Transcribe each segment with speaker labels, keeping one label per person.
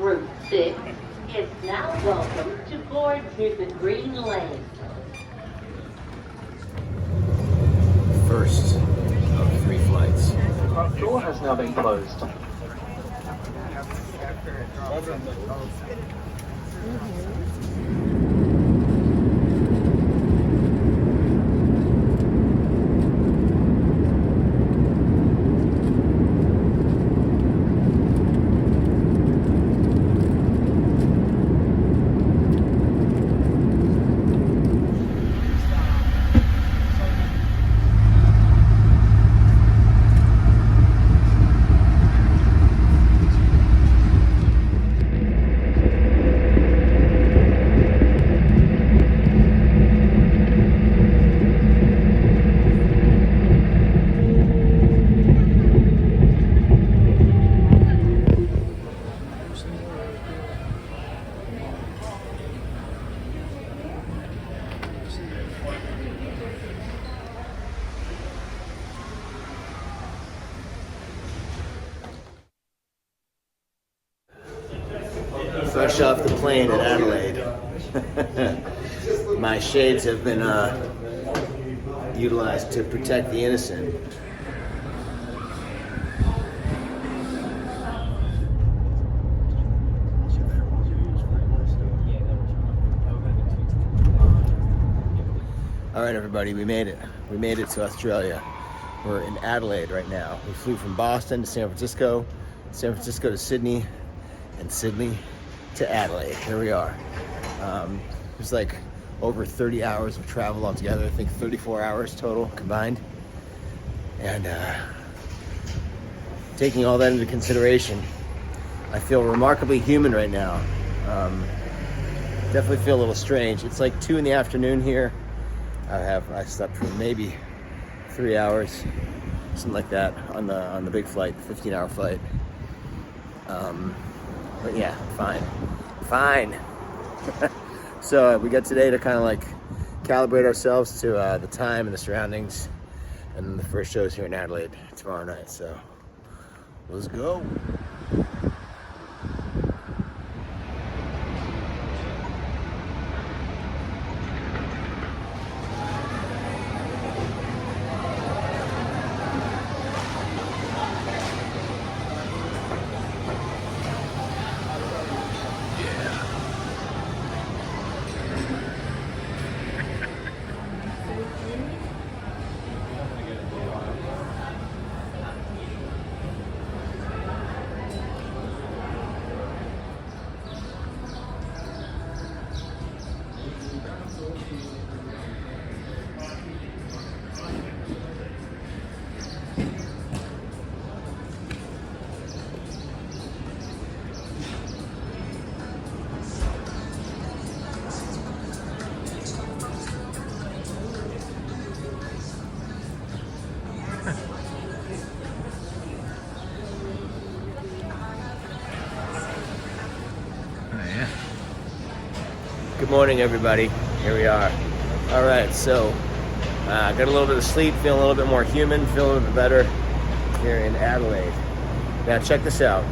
Speaker 1: Group 6 is now welcome to board through the green lane.
Speaker 2: First of 3 flights.
Speaker 3: The door has now been closed.
Speaker 2: Fresh off the plane at Adelaide. My shades have been utilized to protect the innocent. All right, everybody, we made it. We made it to Australia. We're in Adelaide right now. We flew from Boston to San Francisco to Sydney, and Sydney to Adelaide. Here we are. It was like over 30 hours of travel altogether. I think 34 hours total combined. And taking all that into consideration, I feel remarkably human right now. Definitely feel a little strange. It's like 2 in the afternoon here. I slept for maybe 3 hours, something like that, on the big flight, 15-hour flight. But yeah, fine. So we got today to kind of like calibrate ourselves to the time and the surroundings, and then the first show is here in Adelaide tomorrow night. So let's go. Good morning, everybody. Here we are. All right, so got a little bit of sleep, feeling a little bit more human, feeling a little bit better here in Adelaide. Now, check this out.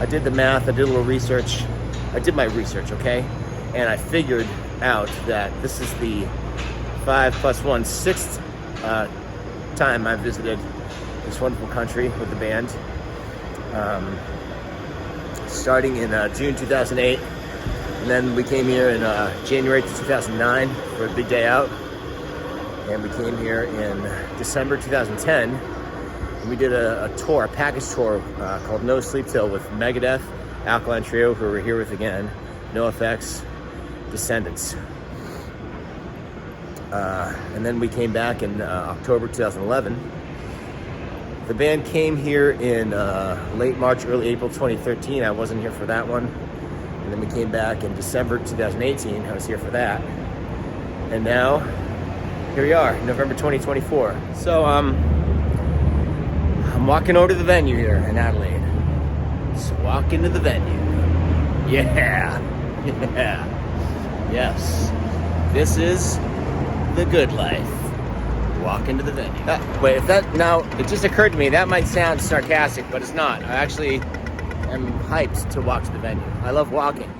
Speaker 2: I did the math, I did a little research. I did my research, okay? And I figured out that this is the 5 + 1 6th time I've visited this wonderful country with the band. Starting in June 2008. And then we came here in January 2009 for a big day out. And we came here in December 2010. And we did a tour, a package tour called No Sleep Till with Megadeth, Alkaline Trio, who we're here with again, NoFX, Descendants. And then we came back in October 2011. The band came here in late March, early April 2013. I wasn't here for that one. And then we came back in December 2018. I was here for that. And now, here we are, November 2024. So, I'm walking over to the venue here in Adelaide. Just walk into the venue. Yeah. Yes. This is the good life. Walk into the venue. Wait, if that, now, it just occurred to me, that might sound sarcastic, but it's not. I actually am hyped to walk to the venue. I love walking.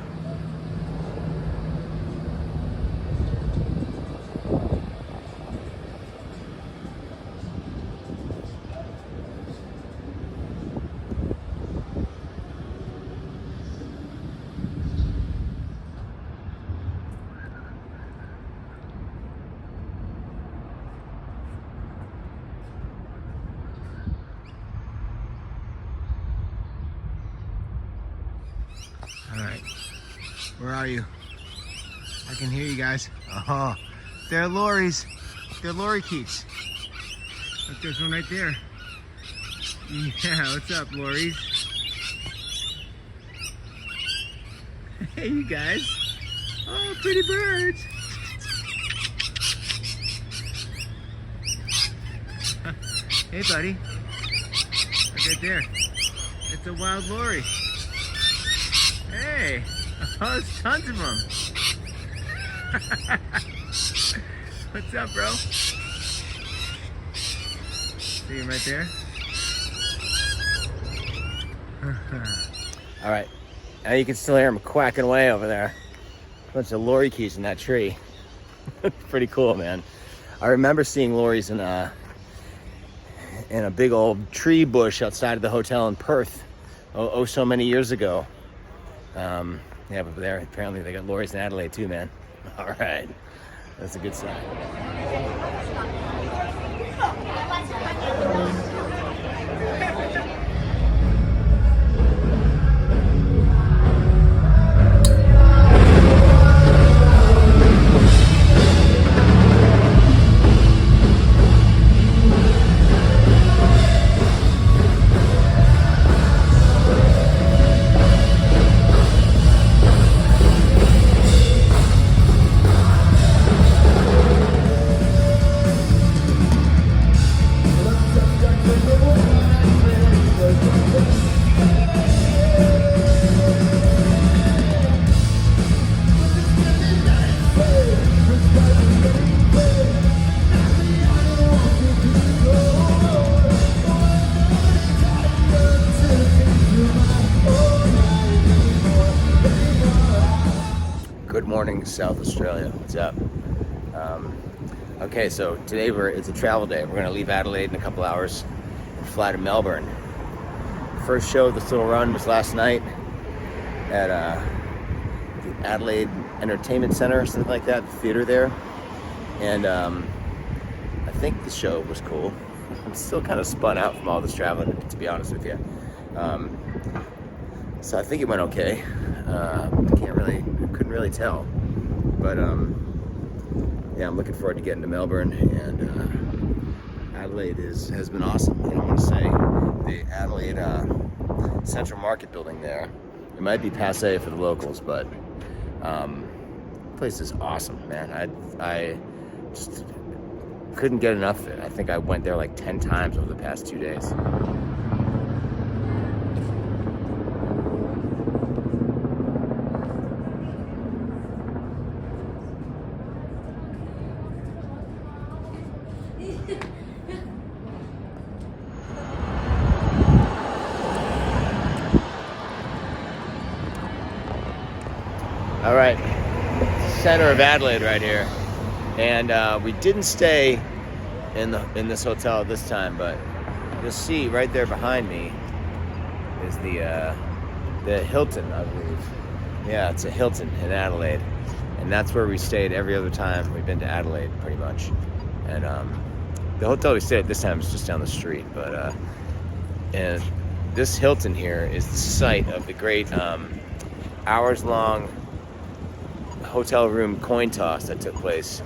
Speaker 2: All right, where are you? I can hear you guys. Oh, they're lorries. They're lorry keys. Look, there's one right there. Yeah, what's up, lorries? Hey, you guys. Oh, pretty birds. Hey, buddy. Look right there. It's a wild lorry. Hey, oh, there's tons of them. What's up, bro? See him right there? All right, now you can still hear him quacking away over there. Bunch of lorry keys in that tree. Pretty cool, man. I remember seeing lorries in a big old tree bush outside of the hotel in Perth, oh so many years ago. Yeah, but there apparently they got lorries in Adelaide too, man. All right, that's a good sign. Good morning, South Australia. What's up? Okay, so today it's a travel day. We're going to leave Adelaide in a couple hours and fly to Melbourne. First show of this little run was last night at the Adelaide Entertainment Centre or something like that, the theater there. And I think the show was cool. I'm still kind of spun out from all this traveling, to be honest with you. So I think it went okay. Couldn't really tell. But yeah, I'm looking forward to getting to Melbourne, and Adelaide has been awesome. I want to say the Adelaide Central Market building there. It might be passé for the locals, but the place is awesome, man. I just couldn't get enough of it. I think I went there like 10 times over the past 2 days. All right, center of Adelaide right here, and we didn't stay in this hotel this time, but you'll see right there behind me is the Hilton, I believe. Yeah, it's a Hilton in Adelaide, and that's where we stayed every other time we've been to Adelaide, pretty much. And the hotel we stayed at this time is just down the street, but and this Hilton here is the site of the great hours-long hotel room coin toss that took place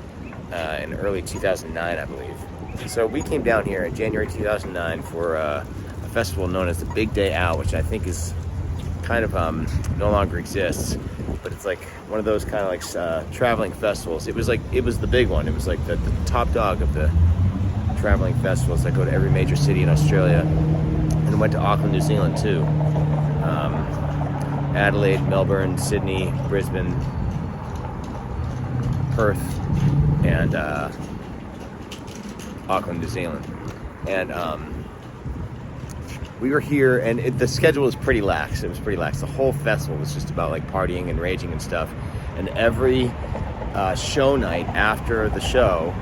Speaker 2: in early 2009, I believe. So we came down here in January 2009 for a festival known as the Big Day Out, which I think is kind of no longer exists, but it's like one of those kind of like traveling festivals. It was the big one. It was like the top dog of the traveling festivals that go to every major city in Australia, and went to Auckland, New Zealand too. Adelaide, Melbourne, Sydney, Brisbane, Perth, and Auckland, New Zealand. And we were here, and the schedule was pretty lax. It was pretty lax. The whole festival was just about like partying and raging and stuff. And every show night after the show,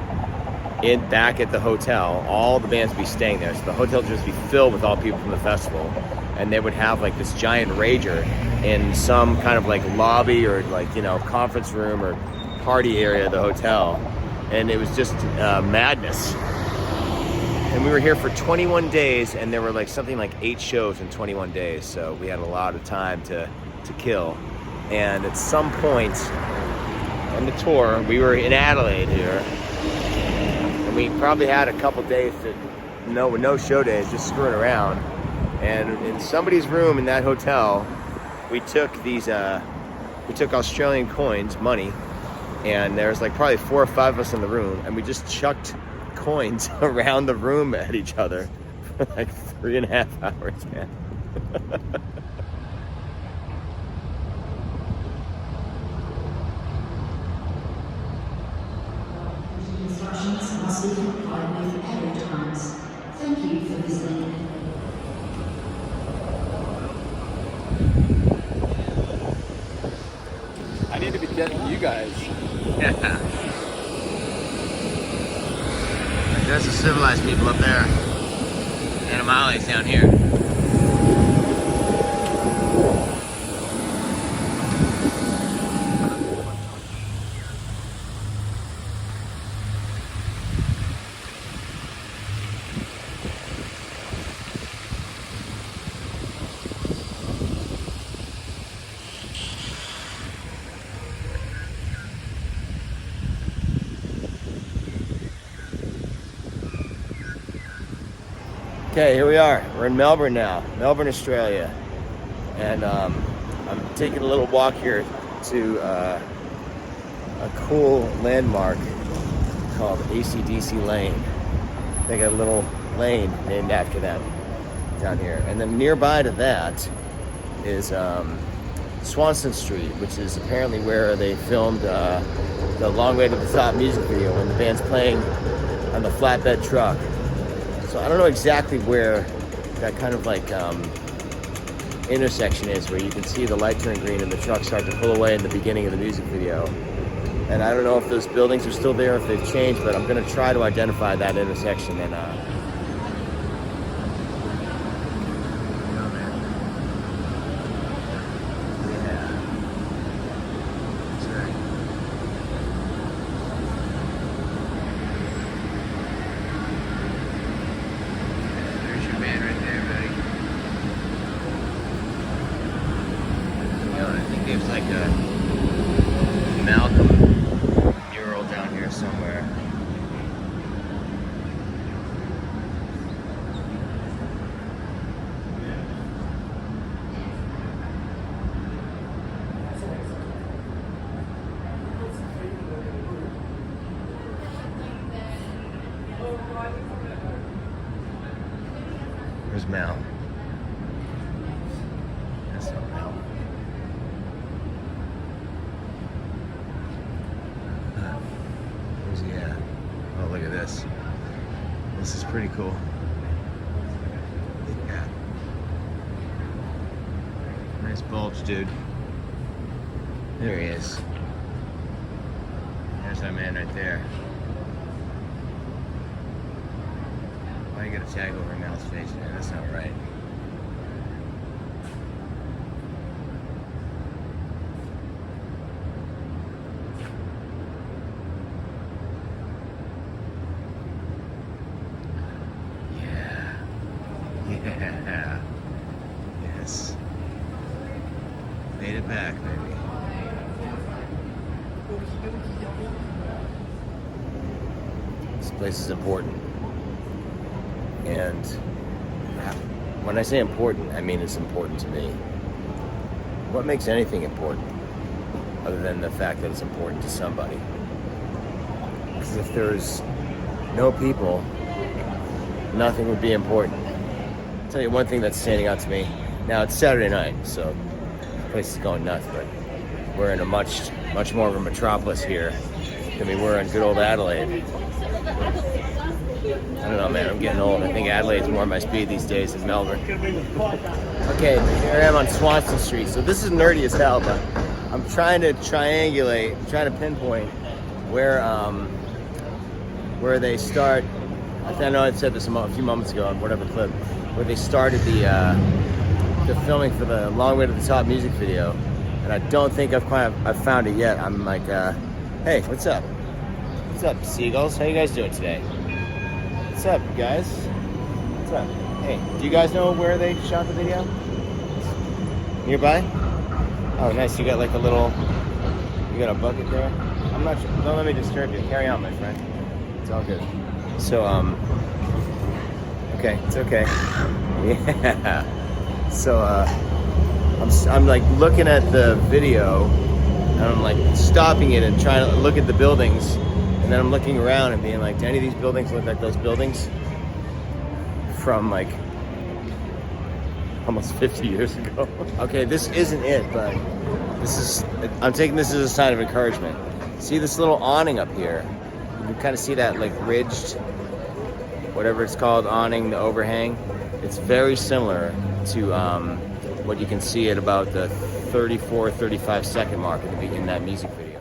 Speaker 2: back at the hotel, all the bands would be staying there. So the hotel would just be filled with all people from the festival, and they would have like this giant rager in some kind of like lobby or like, you know, conference room or party area of the hotel, and it was just madness. And we were here for 21 days, and there were like something like 8 shows in 21 days, so we had a lot of time to kill. And at some point on the tour, we were in Adelaide here, and we probably had a couple days with no show days, just screwing around. And in somebody's room in that hotel, we took Australian coins, money, and there's like probably 4 or 5 of us in the room, and we just chucked coins around the room at each other for like 3.5 hours, man.
Speaker 4: Instructions must be complied with at all times. Thank you for visiting.
Speaker 5: I need to be getting you guys.
Speaker 2: Yeah. There's the civilized people up there. Animales down here. Okay, here we are. We're in Melbourne now, Melbourne, Australia. And I'm taking a little walk here to a cool landmark called AC/DC Lane. They got a little lane named after them down here. And then nearby to that is Swanston Street, which is apparently where they filmed the Long Way to the Top music video when the band's playing on the flatbed truck. So I don't know exactly where that kind of like intersection is, where you can see the light turn green and the truck start to pull away in the beginning of the music video. And I don't know if those buildings are still there, if they've changed, but I'm going to try to identify that intersection and there's like a Malcolm mural down here somewhere. Where's Mal? That's not Mal. Where's he at? Oh, look at this. This is pretty cool. Yeah. Nice bulge, dude. There he is. There's that man right there. Why you gotta tag over Mal's face, man? That's not right. Yeah. Yes. Made it back, baby. This place is important. And when I say important, I mean it's important to me. What makes anything important other than the fact that it's important to somebody? Because if there's no people, nothing would be important. I'll tell you one thing that's standing out to me. Now it's Saturday night, so the place is going nuts, but we're in a much more of a metropolis here than we were in good old Adelaide. I don't know, man. I'm getting old. I think Adelaide's more my speed these days than Melbourne. Okay, here I am on Swanston Street. So this is nerdy as hell, but I'm trying to triangulate, trying to pinpoint where they start. I know I said this a few moments ago on whatever clip, where they started the filming for the Long Way to the Top music video, and I don't think I've found it yet. I'm like, hey, what's up? What's up, seagulls? How you guys doing today? What's up, you guys? What's up? Hey, do you guys know where they shot the video? Nearby? Oh, nice. You got like a little. You got a bucket there. I'm not sure. Don't let me disturb you. Carry on, my friend. It's all good. So, okay, it's okay. Yeah. So, I'm like looking at the video, and I'm like stopping it and trying to look at the buildings, and then I'm looking around and being like, do any of these buildings look like those buildings from like almost 50 years ago? Okay, this isn't it, but I'm taking this as a sign of encouragement. See this little awning up here? You can kind of see that like ridged, whatever it's called, awning, the overhang. It's very similar to what you can see at about the 34-35 second mark in that music video.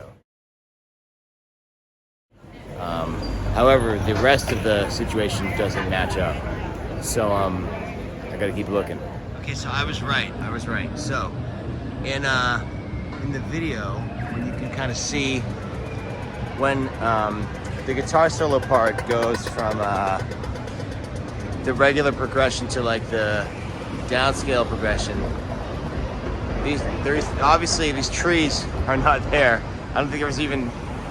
Speaker 2: However, the rest of the situation doesn't match up. So I gotta keep looking. Okay, so I was right. So in the video, when you can kind of see when the guitar solo part goes from the regular progression to like the downscale progression. Obviously these trees are not there. I don't think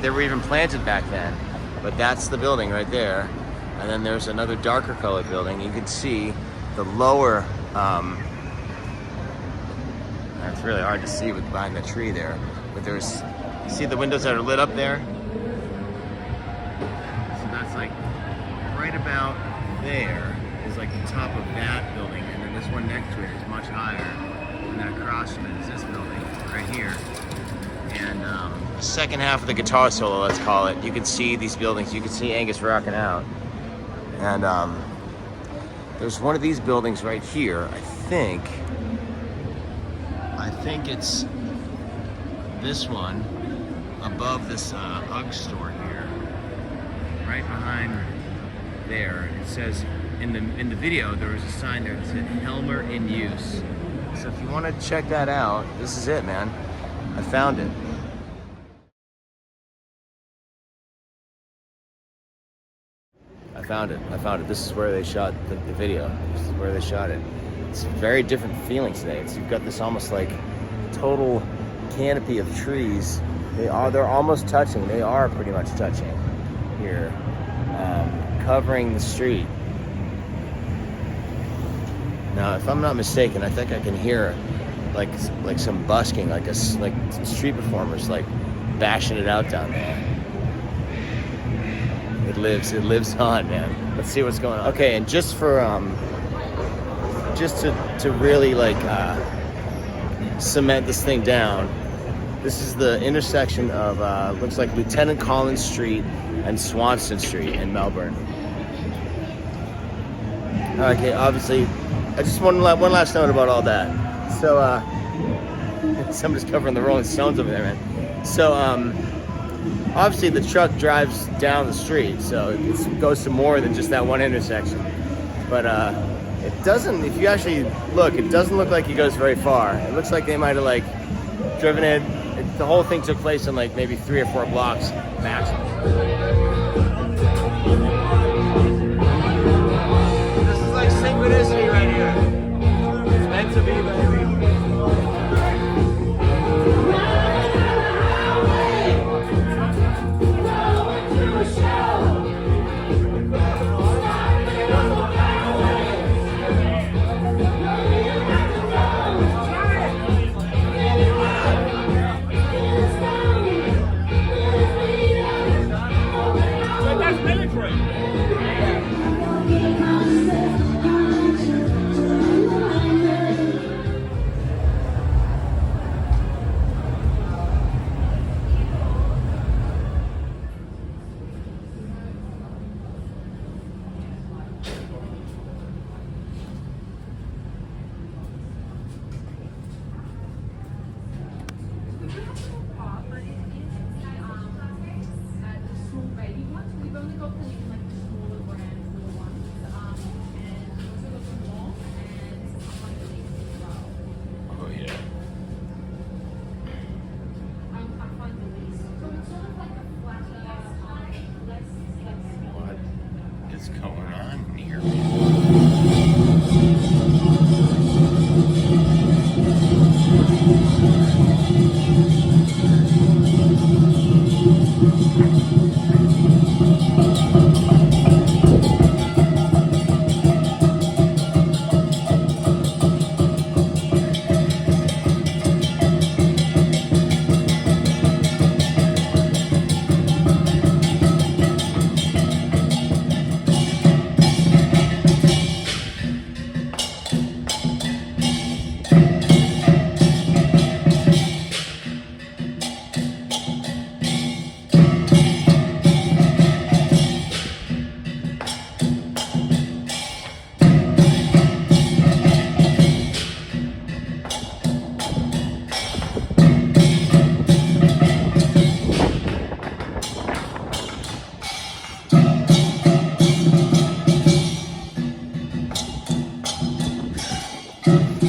Speaker 2: they were even planted back then. But that's the building right there. And then there's another darker colored building. You can see the lower. It's really hard to see behind the tree there. But you see the windows that are lit up there? So that's like right about there is like the top of that building, and then this one next to it is much higher, and then across from it is this building right here. And the second half of the guitar solo, let's call it, you can see these buildings. You can see Angus rocking out, and there's one of these buildings right here. I think it's this one above this UGG store here, right behind there. It says in the video there was a sign there that said Helmer in use. So if you want to check that out, this is it, man. I found it. I found it. This is where they shot the video. This is where they shot it. It's a very different feeling today. You've got this almost like total canopy of trees. They're almost touching. They are pretty much touching here, covering the street. Now, if I'm not mistaken, I think I can hear like some busking, like some street performers like bashing it out down there. It lives on, man. Let's see what's going on. Okay, and just for just to really like cement this thing down, this is the intersection of looks like Lieutenant Collins Street and Swanston Street in Melbourne. Okay, obviously, I just one last note about all that. So somebody's covering the Rolling Stones over there, man. So obviously the truck drives down the street, so it goes to more than just that one intersection. But it doesn't, if you actually look, it doesn't look like it goes very far. It looks like they might have like driven it. The whole thing took place in like maybe 3 or 4 blocks maximum. This is like synchronicity right here. It's meant to be, baby.
Speaker 6: only got the like smaller brands, little ones, and also got some long and some unreleased as well.
Speaker 2: Oh yeah.
Speaker 6: I find the least. So it's sort of like a flatter, less like
Speaker 2: What is going on here?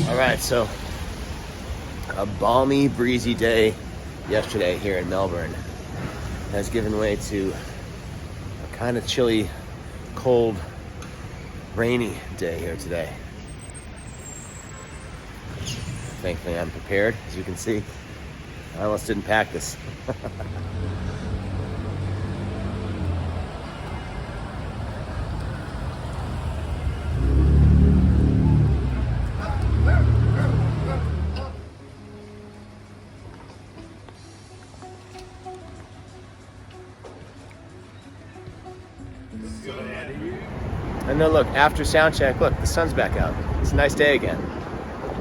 Speaker 2: Alright, so a balmy, breezy day yesterday here in Melbourne has given way to a kind of chilly, cold, rainy day here today. Thankfully I'm prepared, as you can see. I almost didn't pack this. And then look, after sound check, look, the sun's back out. It's a nice day again.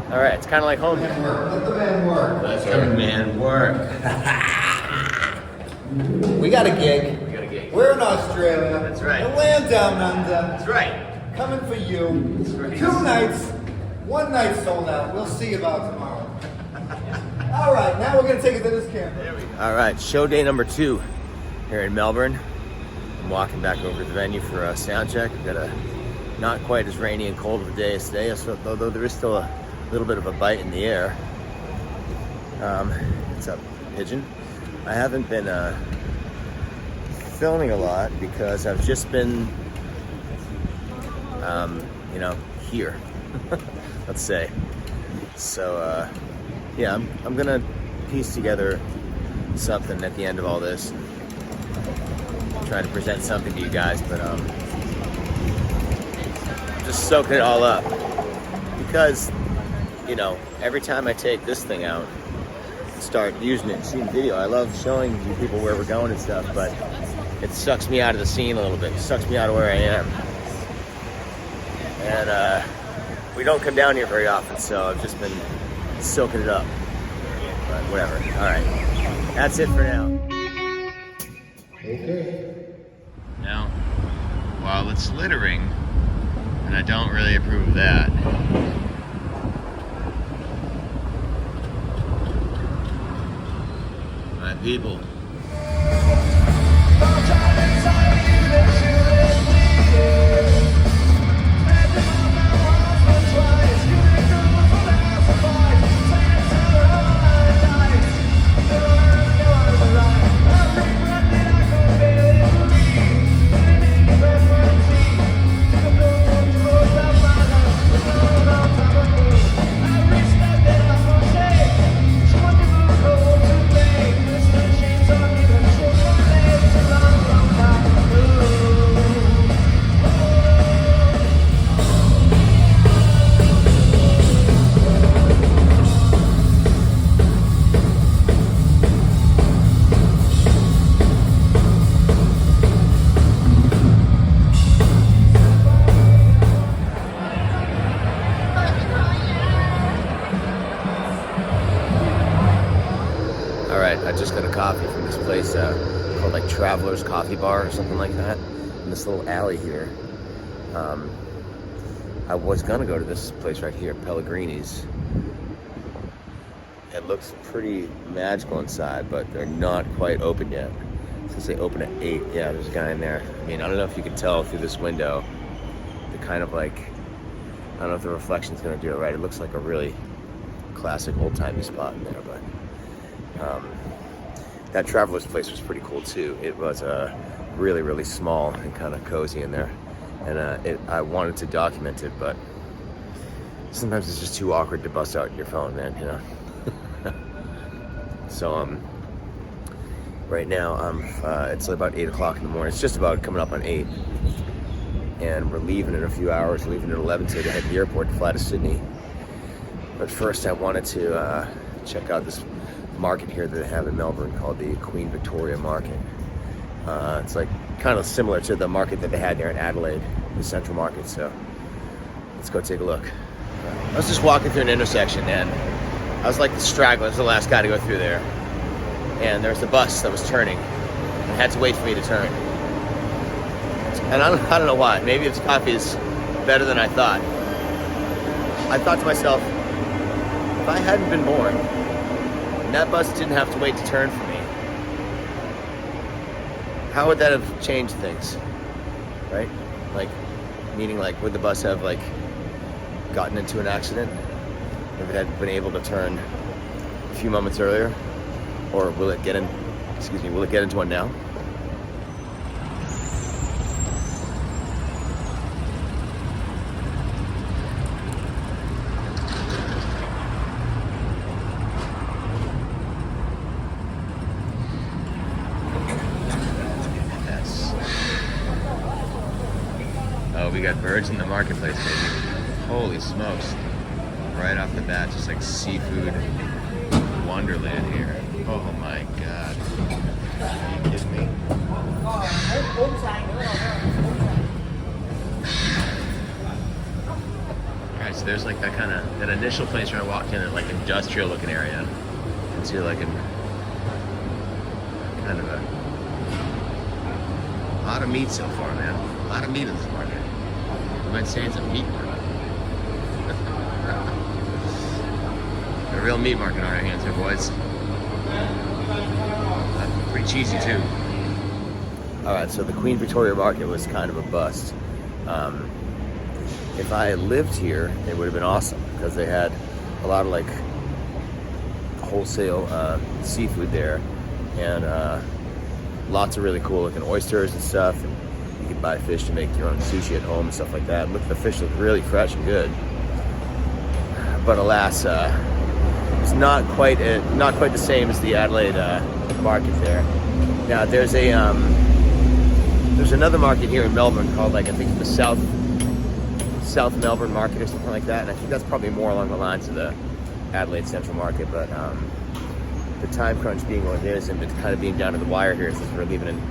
Speaker 2: All right, it's kind of like home here.
Speaker 7: Let the man work.
Speaker 2: Let the man work.
Speaker 7: We got a gig.
Speaker 2: We got a gig.
Speaker 7: We're in Australia.
Speaker 2: That's right.
Speaker 7: The land down under.
Speaker 2: That's right.
Speaker 7: Coming for you.
Speaker 2: That's right.
Speaker 7: 2 nights. 1 night sold out. We'll see about tomorrow. All right, now we're going to take it to this camp.
Speaker 2: There we go. All right, show day number 2 here in Melbourne. I'm walking back over to the venue for a sound check. We've got a not quite as rainy and cold of a day as today, so, although there is still a little bit of a bite in the air. What's up, Pigeon? I haven't been filming a lot because I've just been, you know, here, let's say. So, yeah, I'm gonna piece together something at the end of all this. Try to present something to you guys, but just soaking it all up, because you know, every time I take this thing out, start using it and seeing video, I love showing you people where we're going and stuff, but it sucks me out of the scene a little bit. It sucks me out of where I am, and we don't come down here very often, so I've just been soaking it up. But whatever. All right, that's it for now.
Speaker 7: Okay.
Speaker 2: Now, while it's littering, and I don't really approve of that, my people. I just got a coffee from this place called like Traveler's Coffee Bar or something like that, in this little alley here. I was gonna go to this place right here, Pellegrini's. It looks pretty magical inside, but they're not quite open yet. Since they open at 8, yeah, there's a guy in there. I mean, I don't know if you can tell through this window, the kind of like, I don't know if the reflection's gonna do it right. It looks like a really classic old-timey spot in there, but that Traveler's Place was pretty cool too. It was really, really small and kind of cozy in there, and I wanted to document it, but sometimes it's just too awkward to bust out your phone, man, you know. So right now it's about 8 o'clock in the morning. It's just about coming up on 8, and we're leaving in a few hours. Leaving at 11 to head to the airport to fly to Sydney. But first, I wanted to check out this market here that they have in Melbourne called the Queen Victoria Market. It's like kind of similar to the market that they had there in Adelaide, the Central Market. So let's go take a look. I was just walking through an intersection, and I was like the straggler. I was the last guy to go through there. And there was a bus that was turning and had to wait for me to turn. And I don't know why. Maybe its coffee is better than I thought. I thought to myself, if I hadn't been born and that bus didn't have to wait to turn for me, how would that have changed things, right? Like, meaning like, would the bus have like gotten into an accident if it had been able to turn a few moments earlier? Or will it get into one now? Yes. Oh, we got birds in the marketplace, baby. Holy smokes. Right off the bat, just like seafood wonderland here. Oh my God. Are you kidding me? Alright, so there's like that initial place where I walked in, at like industrial looking area. Into like a kind of a lot of meat so far, man. A lot of meat in this market. You might say it's a meat market. A real meat market on our hands here, boys. Pretty cheesy too. Alright, so the Queen Victoria Market was kind of a bust. If I lived here, it would have been awesome because they had a lot of like wholesale seafood there, and lots of really cool looking oysters and stuff, and you could buy fish to make your own sushi at home and stuff like that. Look, the fish look really fresh and good. But alas, it's not quite the same as the Adelaide market there. Now there's another market here in Melbourne called, like, I think the South Melbourne Market or something like that, and I think that's probably more along the lines of the Adelaide Central Market. But the time crunch being what it is, and it's kind of being down to the wire here since we're leaving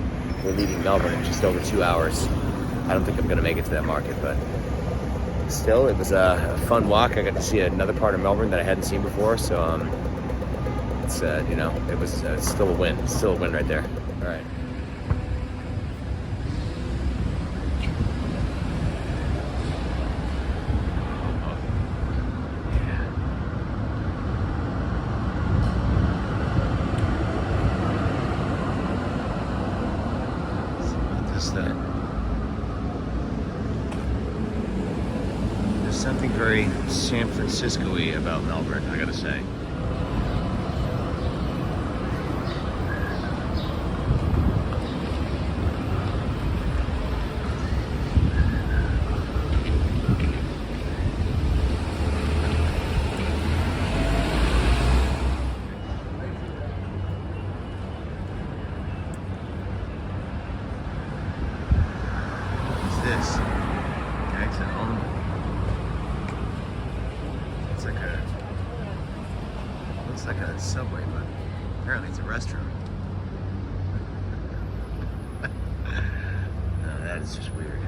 Speaker 2: Melbourne in just over 2 hours. I don't think I'm going to make it to that market, but still, it was a fun walk. I got to see another part of Melbourne that I hadn't seen before, so it's it was still a win. It's still a win right there. All right. There's something very San Francisco-y about Melbourne, I gotta say. This exit only. Looks like a subway, but apparently it's a restaurant. No, that is just weird.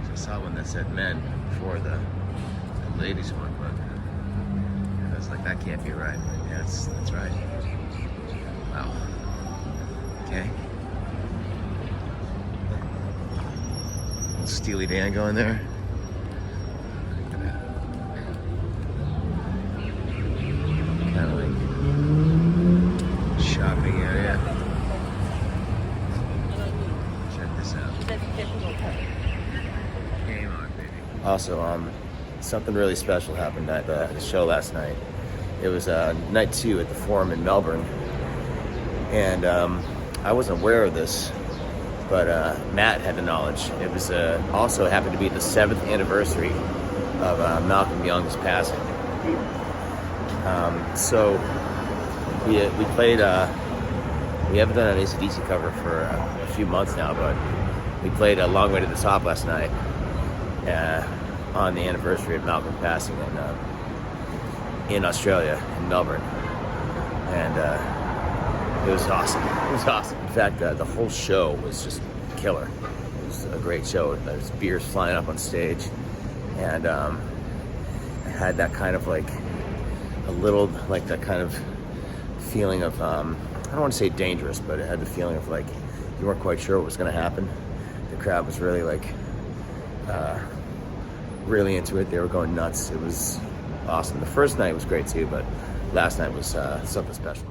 Speaker 2: So I saw one that said men before the ladies one, but I was like, that can't be right. Yeah, that's right. Wow. Okay. Steely Dan going there. Kind of like shopping area. Check this out. Game on, baby. Also, something really special happened at the show last night. It was night 2 at the Forum in Melbourne, and I wasn't aware of this, but Matt had the knowledge. It was also happened to be the 7th anniversary of Malcolm Young's passing. So we played. We haven't done an AC/DC cover for a few months now, but we played A Long Way to the Top last night on the anniversary of Malcolm passing in Australia, in Melbourne, and it was awesome. It was awesome. In fact, the whole show was just killer. It was a great show. There's beers flying up on stage, and it had that kind of like a little like that kind of feeling of I don't want to say dangerous, but it had the feeling of like you weren't quite sure what was going to happen. The crowd was really like really into it. They were going nuts. It was awesome. The first night was great too, but last night was something special.